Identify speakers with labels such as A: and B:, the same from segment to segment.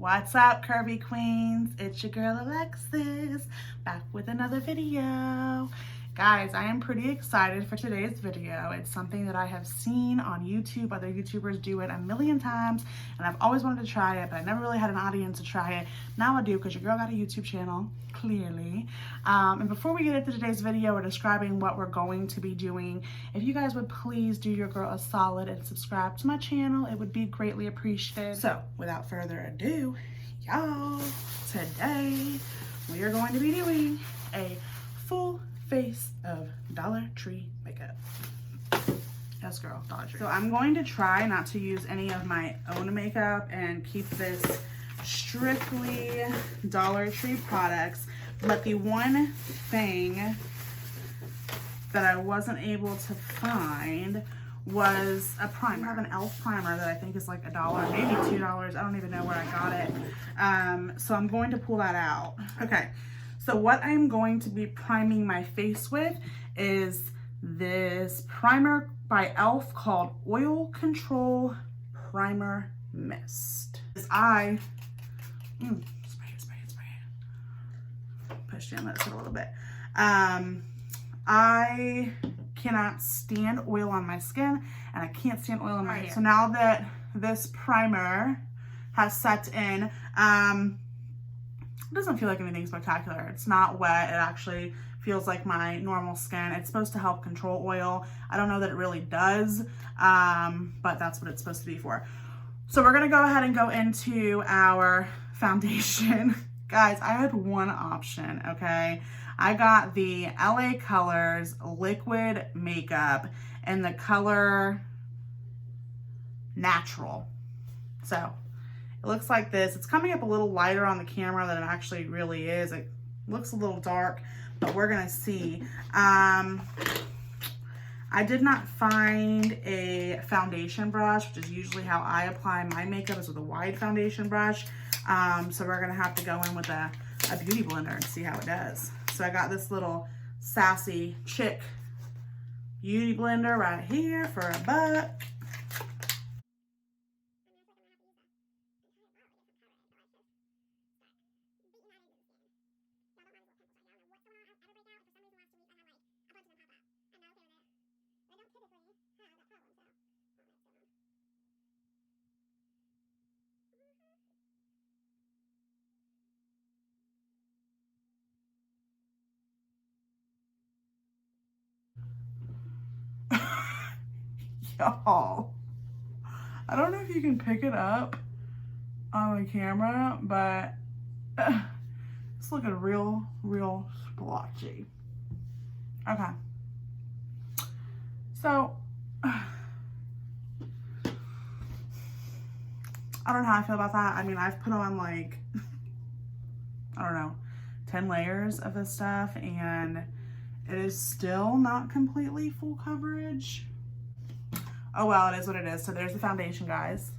A: What's up, curvy queens? It's your girl Alexis, back with another video. Guys, I am pretty excited for today's video. It's something that I have seen on YouTube. Other YouTubers do it a million times, and I've always wanted to try it, but I never really had an audience to try it. Now I do, because your girl got a YouTube channel, clearly. And before we get into today's video, we're describing what we're going to be doing. If you guys would please do your girl a solid and subscribe to my channel, it would be greatly appreciated. So, without further ado, y'all, today we are going to be doing a full face of Dollar Tree makeup. Yes, girl, Dollar Tree. So I'm going to try not to use any of my own makeup and keep this strictly Dollar Tree products. But the one thing that I wasn't able to find was a primer. I have an e.l.f. primer that I think is like $1, maybe $2. I don't even know where I got it. So I'm going to pull that out. Okay. So what I'm going to be priming my face with is this primer by e.l.f. called Oil Control Primer Mist. Spray it. Push in that a little bit. I cannot stand oil on my skin, and I can't stand oil on my hair. So now that this primer has set in, it doesn't feel like anything spectacular. It's not wet. It actually feels like my normal skin. It's supposed to help control oil. I don't know that it really does, but that's what it's supposed to be for. So we're gonna go ahead and go into our foundation. Guys, I had one option, okay? I got the LA Colors Liquid Makeup in the color Natural. So it looks like this. It's coming up a little lighter on the camera than it actually really is. It looks a little dark, but we're gonna see. I did not find a foundation brush, which is usually how I apply my makeup, is with a wide foundation brush. So we're gonna have to go in with a beauty blender and see how it does. So I got this little sassy chick beauty blender right here for $1. Y'all, I don't know if you can pick it up on the camera, but it's looking real splotchy. Okay, so I don't know how I feel about that. I mean, I've put on like, I don't know, 10 layers of this stuff, and it is still not completely full coverage. Oh well, it is what it is. So there's the foundation, guys.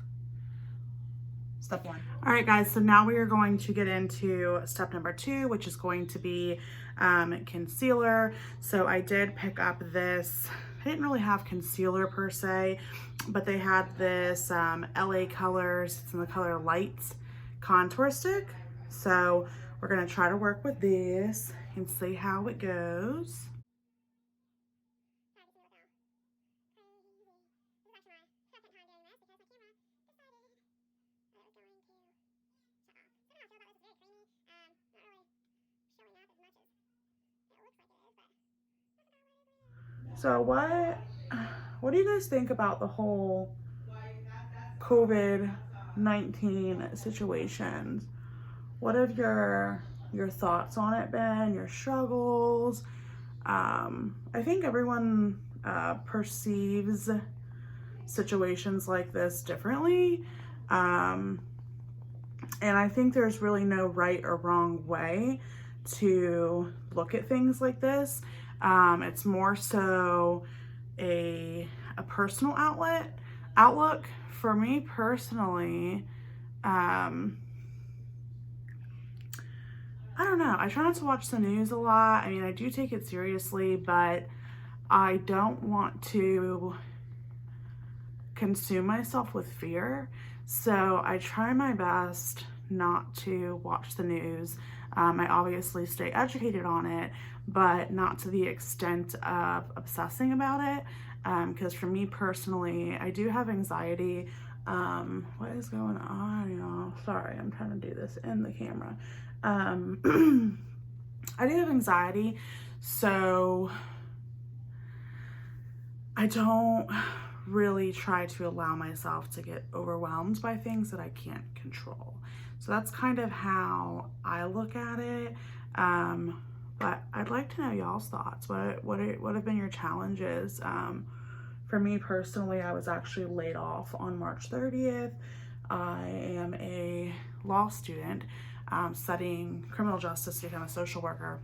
A: Step 1. All right, guys, so now we are going to get into step number 2, which is going to be concealer. So I did pick up this, I didn't really have concealer per se, but they had this LA Colors, it's in the color Lights contour stick. So we're gonna try to work with this and see how it goes. So what do you guys think about the whole COVID-19 situations? What have your thoughts on it been, your struggles? I think everyone perceives situations like this differently. And I think there's really no right or wrong way to look at things like this. It's more so a personal outlook. For me personally, I don't know. I try not to watch the news a lot. I mean, I do take it seriously, but I don't want to consume myself with fear. So I try my best not to watch the news. I obviously stay educated on it, but not to the extent of obsessing about it. Because for me personally, I do have anxiety. What is going on, y'all? Sorry, I'm trying to do this in the camera. I do have anxiety, so I don't really try to allow myself to get overwhelmed by things that I can't control. So that's kind of how I look at it. But I'd like to know y'all's thoughts. What have been your challenges? For me personally, I was actually laid off on March 30th. I am a law student studying criminal justice to become a social worker.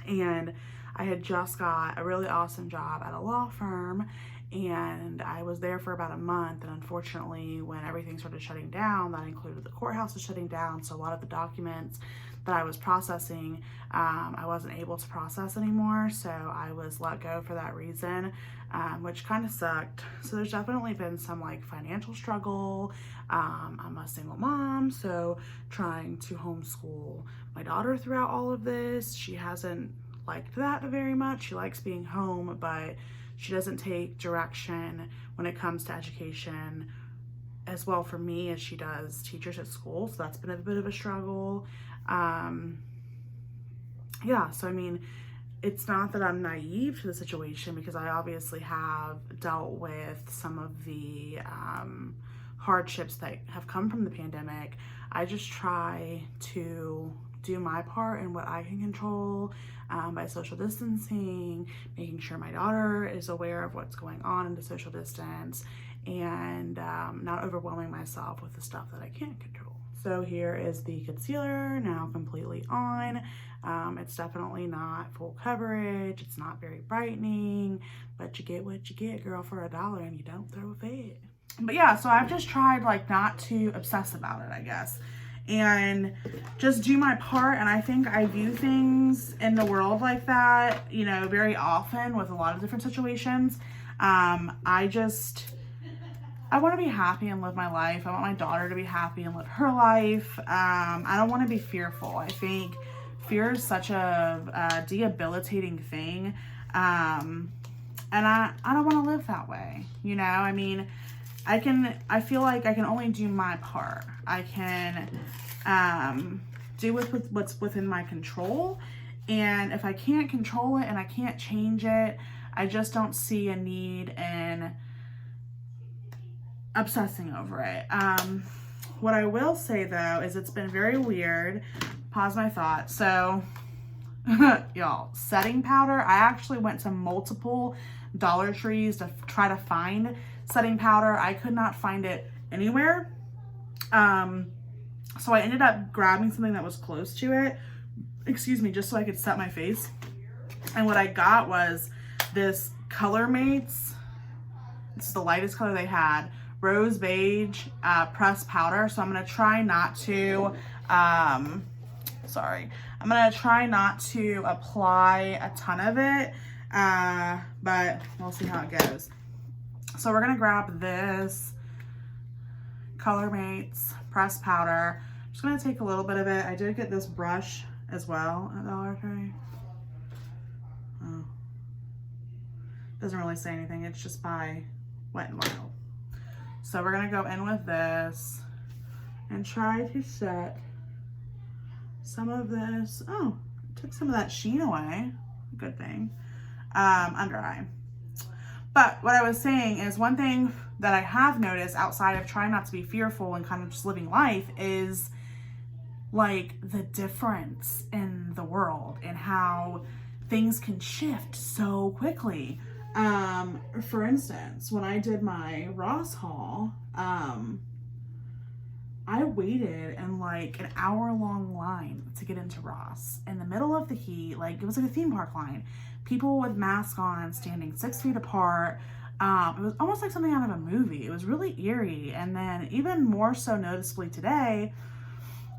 A: And I had just got a really awesome job at a law firm, and I was there for about a month. And unfortunately, when everything started shutting down, that included the courthouse was shutting down. So a lot of the documents that I was processing, I wasn't able to process anymore. So I was let go for that reason, which kind of sucked. So there's definitely been some like financial struggle. I'm a single mom, so trying to homeschool my daughter throughout all of this. She hasn't liked that very much. She likes being home, but she doesn't take direction when it comes to education as well for me as she does teachers at school. So that's been a bit of a struggle. Yeah, so I mean, it's not that I'm naive to the situation, because I obviously have dealt with some of the hardships that have come from the pandemic. I just try to do my part in what I can control, by social distancing, making sure my daughter is aware of what's going on in the social distance, and not overwhelming myself with the stuff that I can't control. So here is the concealer now completely on. It's definitely not full coverage. It's not very brightening, but you get what you get, girl, for $1, and you don't throw a fit. But yeah, so I've just tried like not to obsess about it, I guess, and just do my part. And I think I view things in the world like that, you know, very often with a lot of different situations. I want to be happy and live my life. I want my daughter to be happy and live her life. I don't want to be fearful. I think fear is such a debilitating thing. And I don't want to live that way. You know, I mean, I feel like I can only do my part. I can do what's within my control. And if I can't control it and I can't change it, I just don't see a need in obsessing over it. What I will say though is it's been very weird. Pause my thought. So y'all, setting powder, I actually went to multiple Dollar Trees to try to find setting powder. I could not find it anywhere. So I ended up grabbing something that was close to it, excuse me, just so I could set my face. And what I got was this Color Mates, this is the lightest color they had, Rose Beige pressed powder. So I'm going to try not to, I'm going to try not to apply a ton of it, but we'll see how it goes. So we're going to grab this Color Mates pressed powder. I'm just going to take a little bit of it. I did get this brush as well at Dollar Tree. Oh. Doesn't really say anything. It's just by Wet n Wild. So we're going to go in with this and try to set some of this. Oh, took some of that sheen away. Good thing. Under eye. But what I was saying is, one thing that I have noticed outside of trying not to be fearful and kind of just living life is like the difference in the world and how things can shift so quickly. For instance, when I did my Ross haul, I waited in like an hour-long line to get into Ross in the middle of the heat. Like, it was like a theme park line. People with masks on, standing 6 feet apart. It was almost like something out of a movie. It was really eerie. And then even more so noticeably today,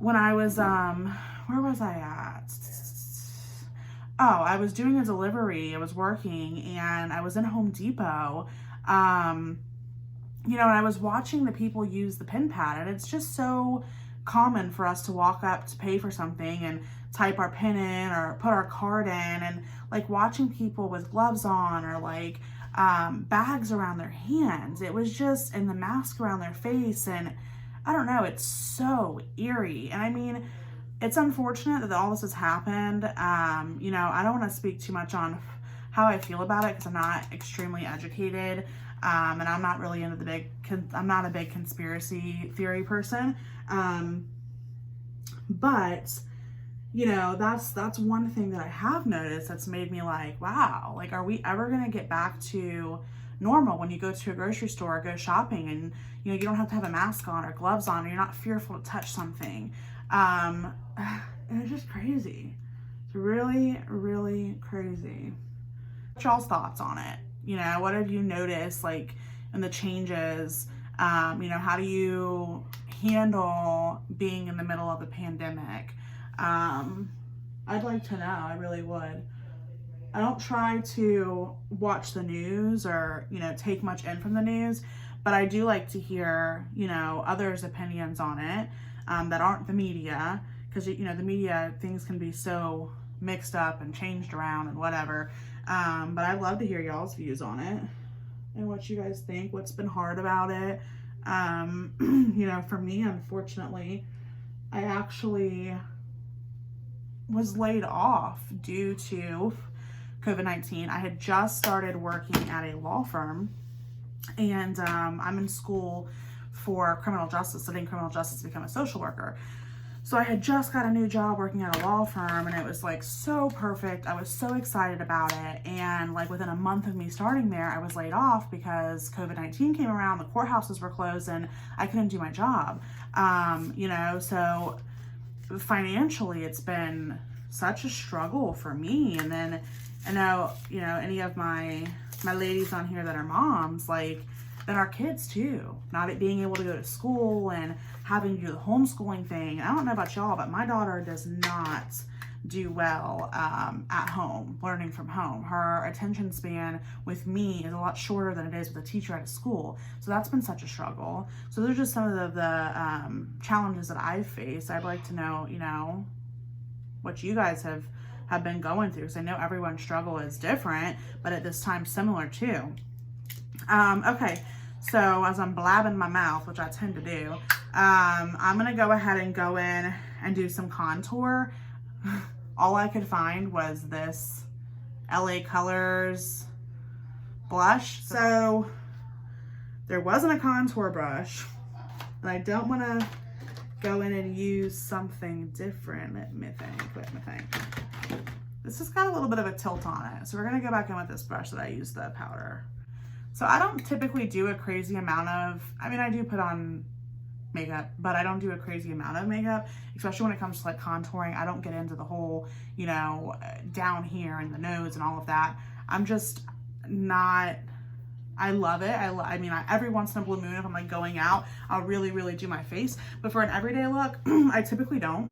A: when I was, where was I at? Oh, I was doing a delivery. I was working and I was in Home Depot. You know, and I was watching the people use the pen pad, and it's just so common for us to walk up to pay for something and type our PIN in or put our card in, and like watching people with gloves on or like bags around their hands. It was just, and the mask around their face, and I don't know, it's so eerie. And I mean, it's unfortunate that all this has happened. You know, I don't want to speak too much on how I feel about it because I'm not extremely educated, and I'm not really into the I'm not a big conspiracy theory person. But you know, that's one thing that I have noticed that's made me like, wow, like, are we ever going to get back to normal when you go to a grocery store or go shopping and, you know, you don't have to have a mask on or gloves on, or you're not fearful to touch something. And it's just crazy. It's really, really crazy. What's y'all's thoughts on it? You know, what have you noticed, like, in the changes? You know, how do you handle being in the middle of a pandemic? I'd like to know. I really would. I don't try to watch the news or, you know, take much in from the news, but I do like to hear, you know, others' opinions on it, that aren't the media, because, you know, the media, things can be so mixed up and changed around and whatever. But I'd love to hear y'all's views on it and what you guys think, what's been hard about it. You know, for me, unfortunately, I actually was laid off due to COVID-19. I had just started working at a law firm, and I'm in school for criminal justice, studying criminal justice to become a social worker. So I had just got a new job working at a law firm, and it was like so perfect. I was so excited about it. And like within a month of me starting there, I was laid off because COVID-19 came around, the courthouses were closed, and I couldn't do my job. You know, so financially it's been such a struggle for me. And then I know, you know, any of my ladies on here that are moms, like, then our kids too, not being able to go to school and having to do the homeschooling thing. I don't know about y'all, but my daughter does not do well at home, learning from home. Her attention span with me is a lot shorter than it is with a teacher at a school. So that's been such a struggle. So those are just some of the challenges that I've faced. I'd like to know, you know, what you guys have been going through, because I know everyone's struggle is different, but at this time similar too. Okay, so as I'm blabbing my mouth, which I tend to do, I'm gonna go ahead and go in and do some contour. All I could find was this LA Colors blush. So there wasn't a contour brush, but I don't want to go in and use something different. Let me think. This has got a little bit of a tilt on it. So we're gonna go back in with this brush that I used the powder. So I don't typically do a crazy amount of, I mean, I do put on makeup, but I don't do a crazy amount of makeup, especially when it comes to like contouring. I don't get into the whole, you know, down here and the nose and all of that. I'm just not, I love it. I mean, every once in a blue moon, if I'm like going out, I'll really, really do my face. But for an everyday look, I typically don't.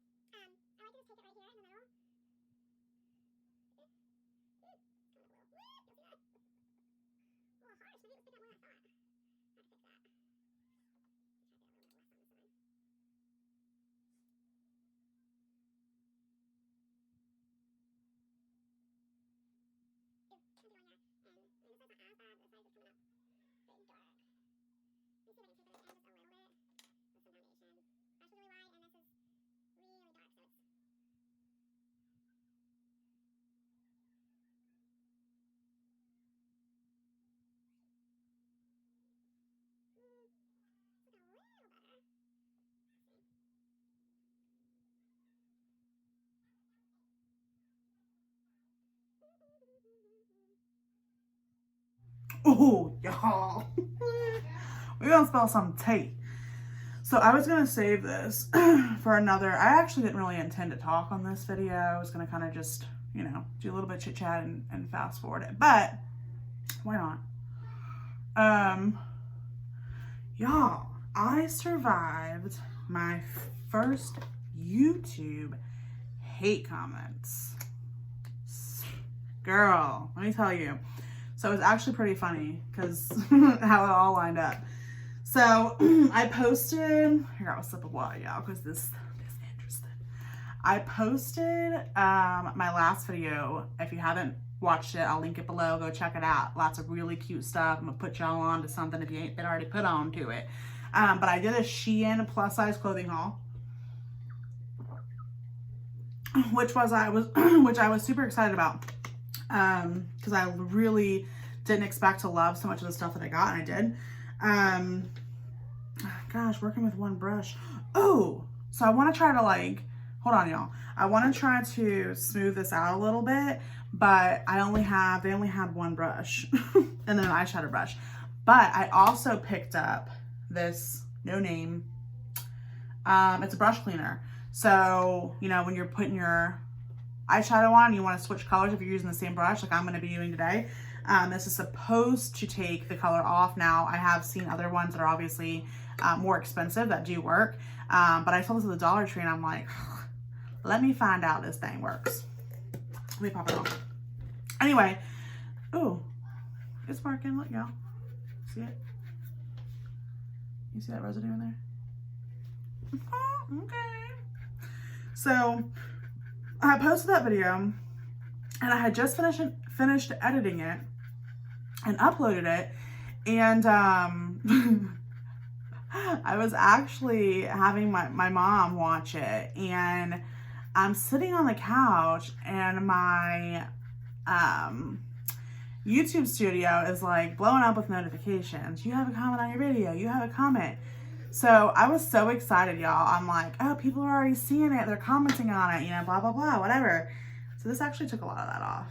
A: Oh, y'all. We're gonna spell some tea. So I was gonna save this for another. I actually didn't really intend to talk on this video. I was gonna kind of just, you know, do a little bit of chit chat and fast forward it, but why not? Y'all, I survived my first YouTube hate comments. Girl, let me tell you. So it was actually pretty funny because how it all lined up. So I posted, here, I'll sip of water, y'all, because this is interesting. I posted my last video. If you haven't watched it, I'll link it below. Go check it out. Lots of really cute stuff. I'm gonna put y'all on to something if you ain't been already put on to it. But I did a Shein plus size clothing haul, which I was super excited about, because I really didn't expect to love so much of the stuff that I got, and I did. Gosh, working with one brush. Oh, so I want to try to, like, hold on, y'all. I want to try to smooth this out a little bit, but they only had one brush and then an eyeshadow brush. But I also picked up this no name. It's a brush cleaner. So, you know, when you're putting your eyeshadow on, you want to switch colors if you're using the same brush, like I'm going to be doing today. This is supposed to take the color off. Now, I have seen other ones that are obviously more expensive that do work. But I saw this at the Dollar Tree and I'm like, let me find out this thing works. Let me pop it off. Anyway, ooh, it's working. Look, y'all. See it? You see that residue in there? Oh, okay. So I posted that video and I had just finished editing it and uploaded it, and I was actually having my mom watch it, and I'm sitting on the couch and my YouTube studio is like blowing up with notifications. You have a comment on your video, you have a comment. So I was so excited, y'all. I'm like, oh, people are already seeing it, they're commenting on it, you know, blah blah blah, whatever. So this actually took a lot of that off.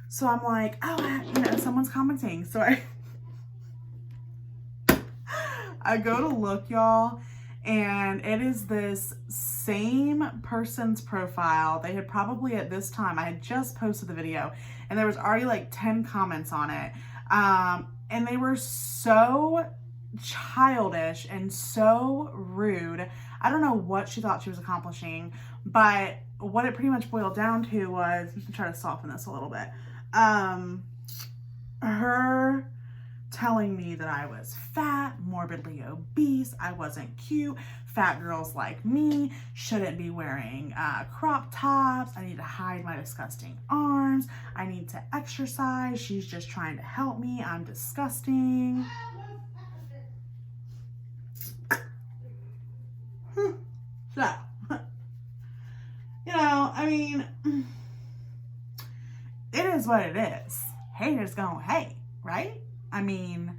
A: So I'm like, oh, you know, someone's commenting. So I go to look, y'all, and it is this same person's profile. They had probably, at this time, I had just posted the video, and there was already like 10 comments on it. And they were so childish and so rude. I don't know what she thought she was accomplishing, but what it pretty much boiled down to was, I'm gonna try to soften this a little bit, her telling me that I was fat, morbidly obese, I wasn't cute, fat girls like me shouldn't be wearing crop tops, I need to hide my disgusting arms, I need to exercise, she's just trying to help me, I'm disgusting. So, you know, I mean, it is what it is. Haters gonna hate, right? I mean,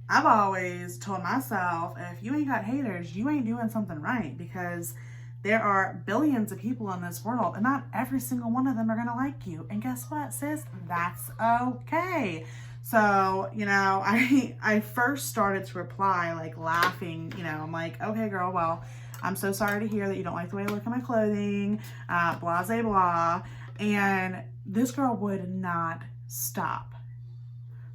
A: I've always told myself, if you ain't got haters, you ain't doing something right, because there are billions of people in this world and not every single one of them are gonna like you. And guess what, sis? That's okay. So, you know, I first started to reply like laughing, you know, I'm like, okay, girl, well, I'm so sorry to hear that you don't like the way I look at my clothing, blah, blah, blah. And this girl would not stop.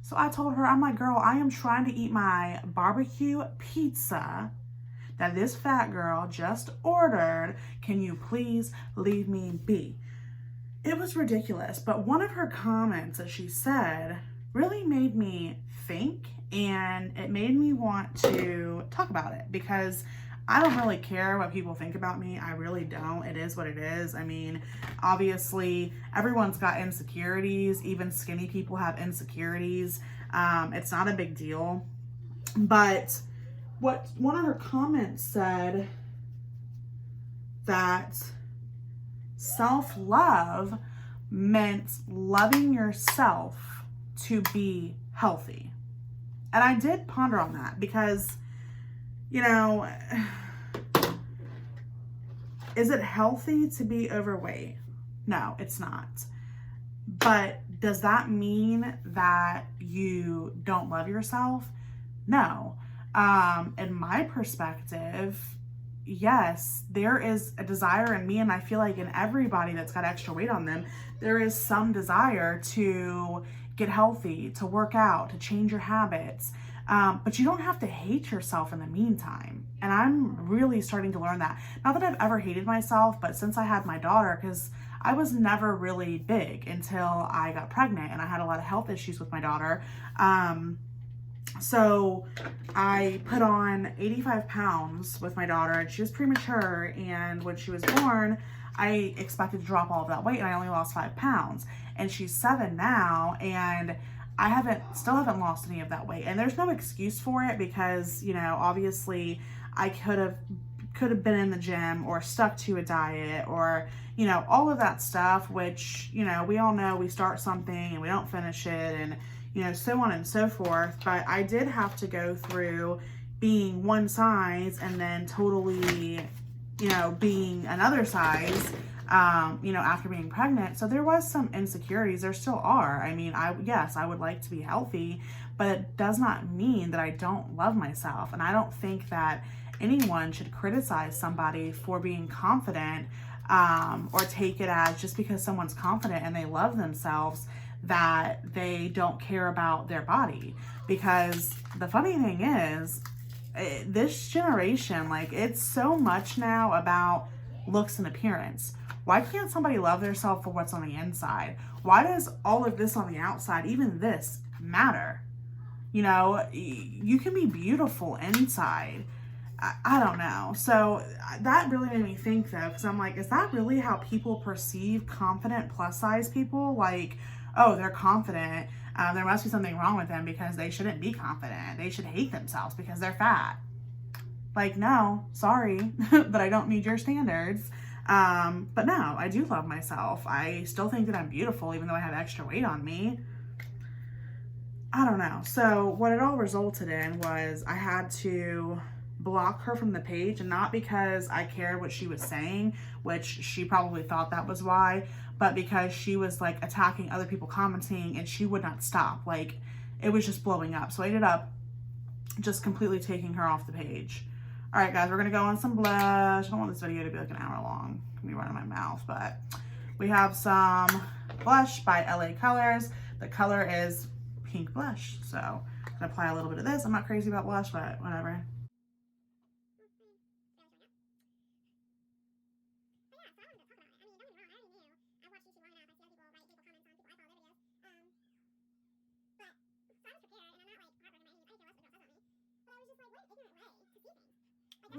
A: So I told her, I'm like, girl, I am trying to eat my barbecue pizza that this fat girl just ordered. Can you please leave me be? It was ridiculous. But one of her comments that she said really made me think, and it made me want to talk about it, because I don't really care what people think about me. I really don't. It is what it is. I mean, obviously, everyone's got insecurities. Even skinny people have insecurities. It's not a big deal. But what one of her comments said, that self-love meant loving yourself to be healthy. And I did ponder on that, because, you know, is it healthy to be overweight? No, it's not. But does that mean that you don't love yourself? No. In my perspective, yes, there is a desire in me, and I feel like in everybody that's got extra weight on them, there is some desire to get healthy, to work out, to change your habits. But you don't have to hate yourself in the meantime. And I'm really starting to learn that. Not that I've ever hated myself, but since I had my daughter, because I was never really big until I got pregnant and I had a lot of health issues with my daughter. So I put on 85 pounds with my daughter, and she was premature, and when she was born, I expected to drop all of that weight, and I only lost 5 pounds. And she's 7 now, and I still haven't lost any of that weight. And there's no excuse for it because, you know, obviously I could have been in the gym or stuck to a diet or, you know, all of that stuff, which, you know, we all know we start something and we don't finish it, and, you know, so on and so forth. But I did have to go through being one size and then totally, you know, being another size, you know, after being pregnant. So there was some insecurities. There still are. I mean, yes, I would like to be healthy, but it does not mean that I don't love myself. And I don't think that anyone should criticize somebody for being confident, or take it as just because someone's confident and they love themselves that they don't care about their body. Because the funny thing is, this generation, like, it's so much now about looks and appearance. Why can't somebody love themselves for what's on the inside? Why does all of this on the outside, even this, matter? You know, you can be beautiful inside. I don't know. So that really made me think, though, because I'm like, is that really how people perceive confident plus size people? Like, oh, they're confident. There must be something wrong with them because they shouldn't be confident. They should hate themselves because they're fat. Like, no, sorry, but I don't meet your standards. But no, I do love myself. I still think that I'm beautiful, even though I have extra weight on me. I don't know. So what it all resulted in was I had to block her from the page, and not because I cared what she was saying, which she probably thought that was why, but because she was like attacking other people commenting, and she would not stop. Like, it was just blowing up. So I ended up just completely taking her off the page. All right, guys, we're gonna go on some blush. I don't want this video to be like an hour long. It's gonna be running my mouth, but we have some blush by LA Colors. The color is Pink Blush. So I'm gonna apply a little bit of this. I'm not crazy about blush, but whatever.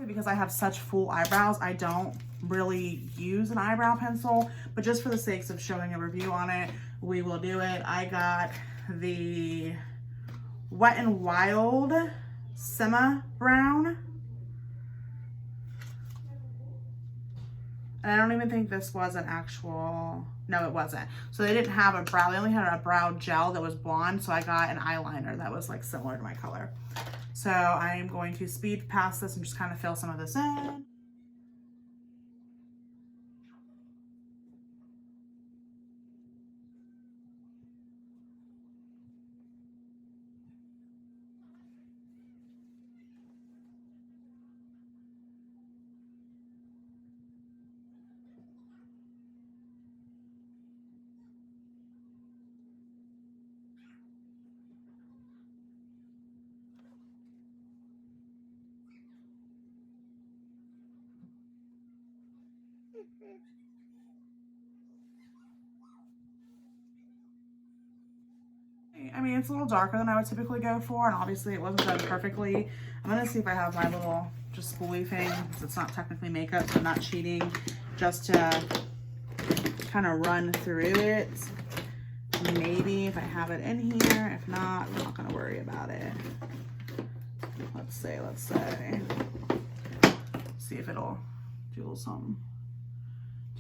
A: Because I have such full eyebrows, I don't really use an eyebrow pencil, but just for the sakes of showing a review on it, we will do it. I got the Wet n Wild Sema Brown. And I don't even think this was an actual, no, it wasn't. So they didn't have a brow, they only had a brow gel that was blonde, so I got an eyeliner that was like similar to my color. So I am going to speed past this and just kind of fill some of this in. I mean, it's a little darker than I would typically go for, and obviously it wasn't done perfectly. I'm gonna see if I have my little just spoolie thing, because it's not technically makeup, so I'm not cheating, just to kind of run through it. Maybe if I have it in here. If not, I'm not gonna worry about it. Let's say. See if it'll do a little something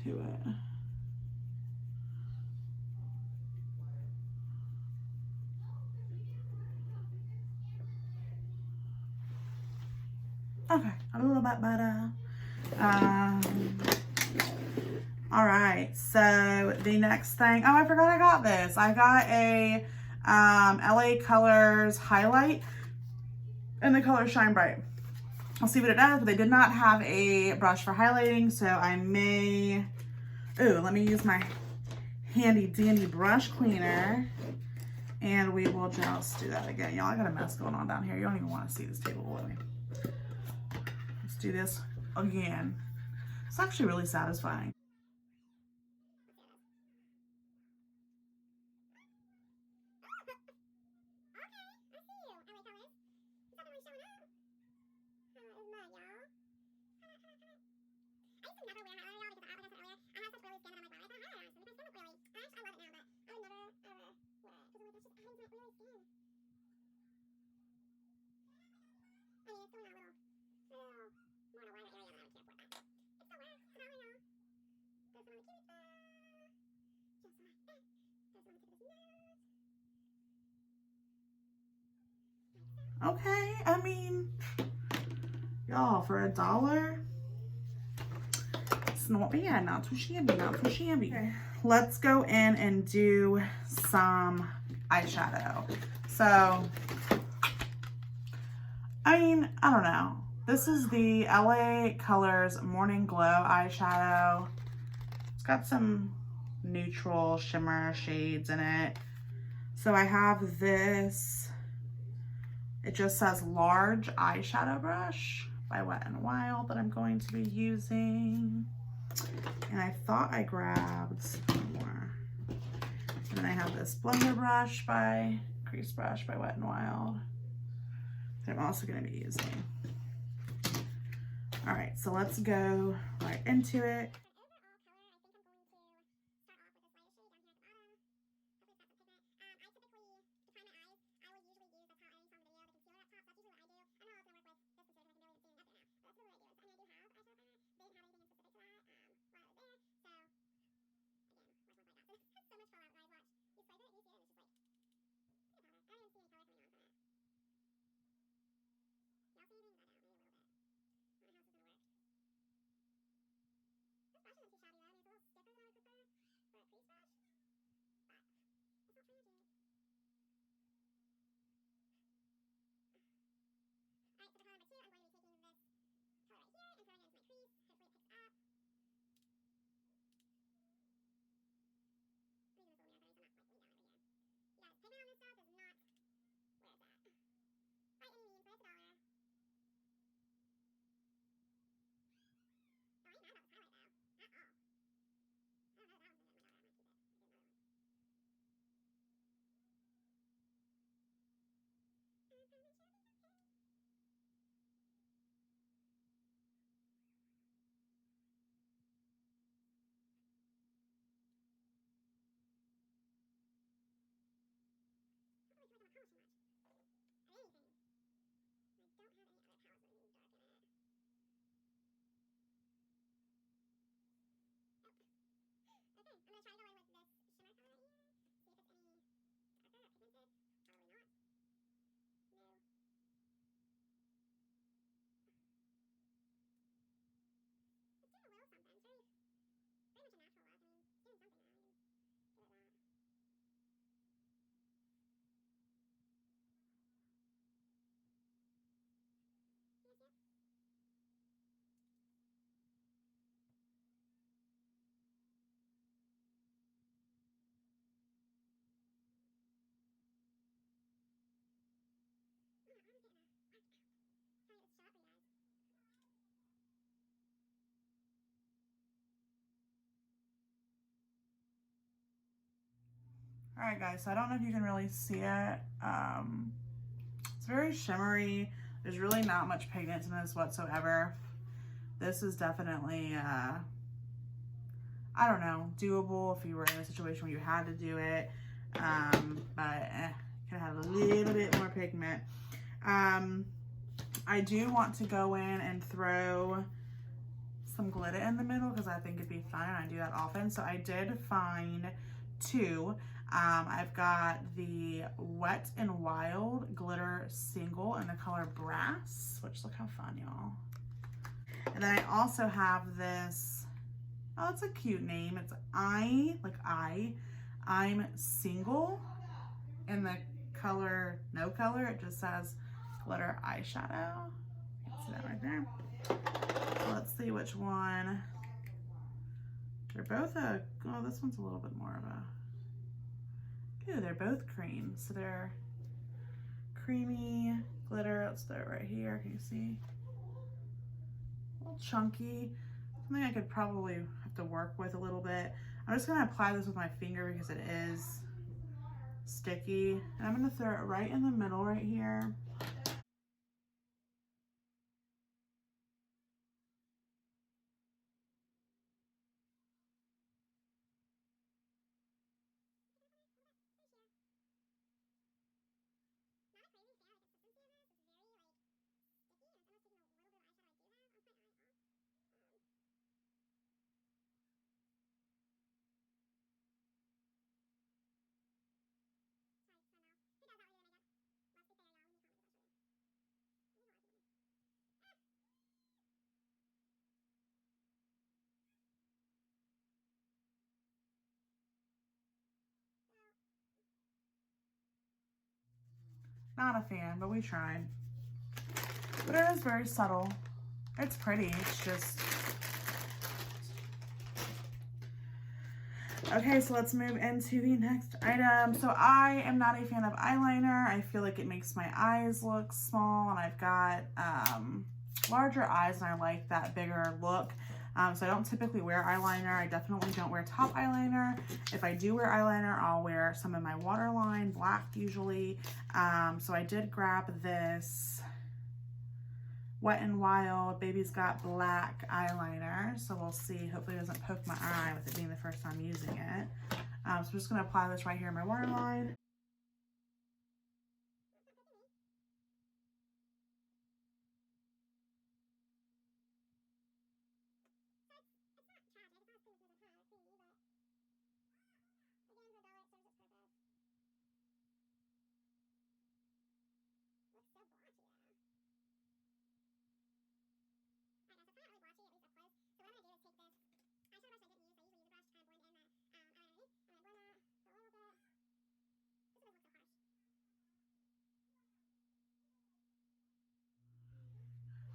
A: to it. Okay, a little bit better. All right, so the next thing, oh, I forgot I got this. I got a LA Colors highlight in the color Shine Bright. I'll see what it does, but they did not have a brush for highlighting, so I may, ooh, let me use my handy dandy brush cleaner, and we will just do that again. Y'all, I got a mess going on down here. You don't even want to see this table with me. Let's do this again. It's actually really satisfying. Okay, I mean, y'all, for $1, it's not bad, not too shabby, not too shabby. Okay, let's go in and do some eyeshadow. So, I mean, I don't know. This is the LA Colors Morning Glow eyeshadow. It's got some neutral shimmer shades in it. So I have this. It just says large eyeshadow brush by Wet n Wild that I'm going to be using. And I thought I grabbed some more. And then I have this blender brush by Crease Brush by Wet n Wild that I'm also going to be using. All right, so let's go right into it. All right, guys, so I don't know if you can really see it. It's very shimmery. There's really not much pigment in this whatsoever. This is definitely, I don't know, doable if you were in a situation where you had to do it. But could have a little bit more pigment. I do want to go in and throw some glitter in the middle because I think it'd be fun, and I do that often. So I did find two. I've got the Wet n Wild glitter single in the color Brass, which look how fun, y'all. And then I also have this, oh, it's a cute name. It's I'm Single in the color No Color. It just says glitter eyeshadow. You can see that right there. So let's see which one. They're both oh, this one's a little bit more of a, ooh, they're both cream. So they're creamy glitter. Let's throw it right here. Can you see? A little chunky. Something I could probably have to work with a little bit. I'm just gonna apply this with my finger because it is sticky. And I'm gonna throw it right in the middle right here. Not a fan, but we tried. But it is very subtle. It's pretty, it's just... Okay, so let's move into the next item. So I am not a fan of eyeliner. I feel like it makes my eyes look small, and I've got larger eyes, and I like that bigger look. So I don't typically wear eyeliner. I definitely don't wear top eyeliner. If I do wear eyeliner, I'll wear some in my waterline, black usually. So I did grab this Wet n Wild Baby's Got Black eyeliner. So we'll see. Hopefully it doesn't poke my eye with it being the first time using it. So I'm just going to apply this right here in my waterline.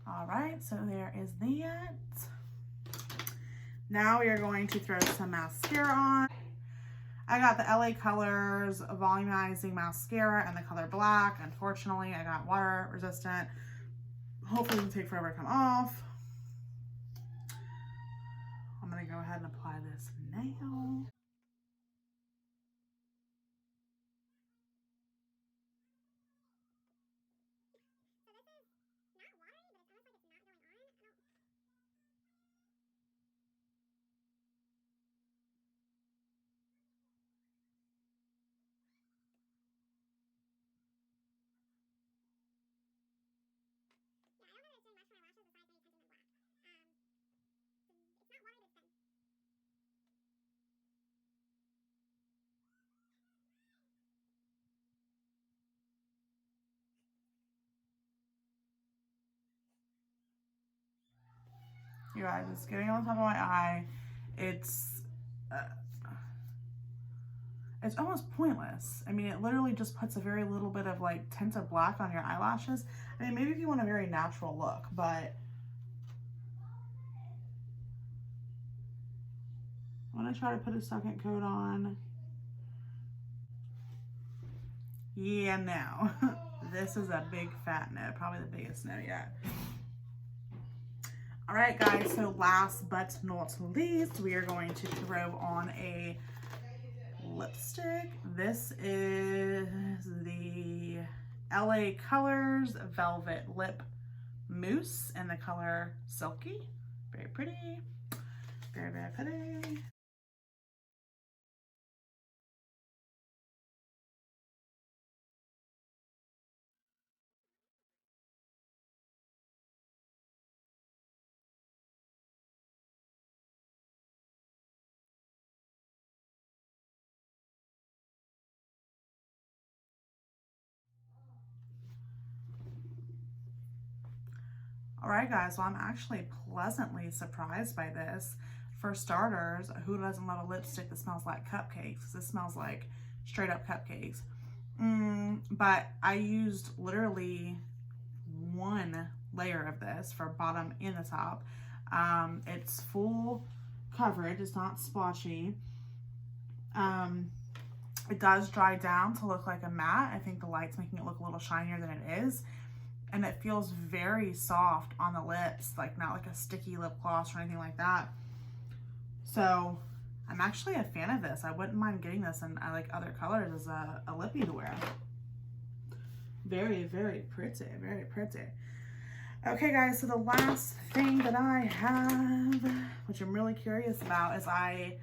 A: All right, so there is that. Now we are going to throw some mascara on. I got the LA Colors Volumizing Mascara in the color black. Unfortunately, I got water resistant. Hopefully it will take forever to come off. I'm gonna go ahead and apply this now. You guys, it's getting on top of my eye. It's almost pointless. I mean, it literally just puts a very little bit of like tint of black on your eyelashes. I mean, maybe if you want a very natural look, but I'm gonna try to put a second coat on. Yeah, no. This is a big fat no, probably the biggest no yet. All right, guys, so last but not least, we are going to throw on a lipstick. This is the LA Colors Velvet Lip Mousse in the color Silky. Very pretty. Very, very pretty. All right, guys, so I'm actually pleasantly surprised by this. For starters, who doesn't love a lipstick that smells like cupcakes? This smells like straight up cupcakes. But I used literally one layer of this for bottom and the top. It's full coverage, it's not splotchy. It does dry down to look like a matte. I think the light's making it look a little shinier than it is. And it feels very soft on the lips, like not like a sticky lip gloss or anything like that. So I'm actually a fan of this. I wouldn't mind getting this in like other colors as a lippy to wear. Very, very pretty, very pretty. Okay, guys, so the last thing that I have, which I'm really curious about, is I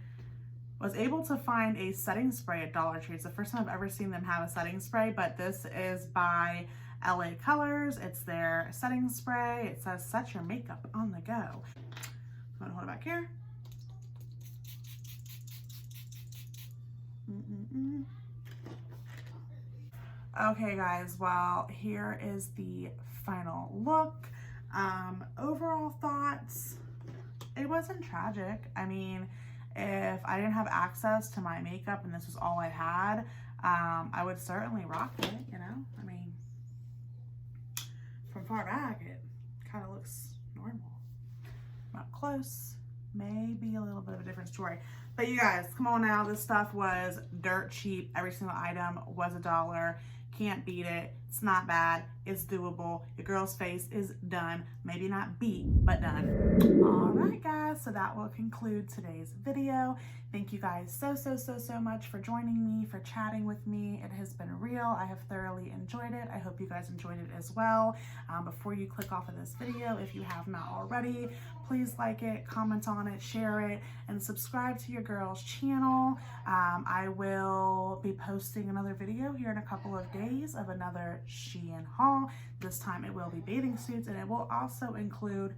A: was able to find a setting spray at Dollar Tree. It's the first time I've ever seen them have a setting spray, but this is by LA Colors. It's their setting spray. It says set your makeup on the go. I'm gonna hold it back here. Okay, guys, well, here is the final look. Overall thoughts, it wasn't tragic. I mean, if I didn't have access to my makeup and this was all I had, I would certainly rock it, you know? I mean, far back, it kind of looks normal. Up close, maybe a little bit of a different story. But you guys, come on now. This stuff was dirt cheap. Every single item was $1. Can't beat it. It's not bad. It's doable. Your girl's face is done. Maybe not beat, but done. All right, guys. So that will conclude today's video. Thank you guys so much for joining me, for chatting with me. It has been real. I have thoroughly enjoyed it. I hope you guys enjoyed it as well. Before you click off of this video, if you have not already, please like it, comment on it, share it, and subscribe to your girl's channel. I will be posting another video here in a couple of days of another Shein haul. This time it will be bathing suits, and it will also include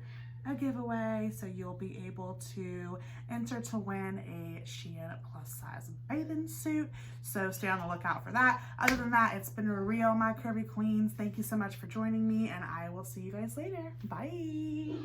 A: a giveaway, so you'll be able to enter to win a Shein plus size bathing suit. So stay on the lookout for that. Other than that, it's been real, my curvy queens. Thank you so much for joining me, and I will see you guys later. Bye.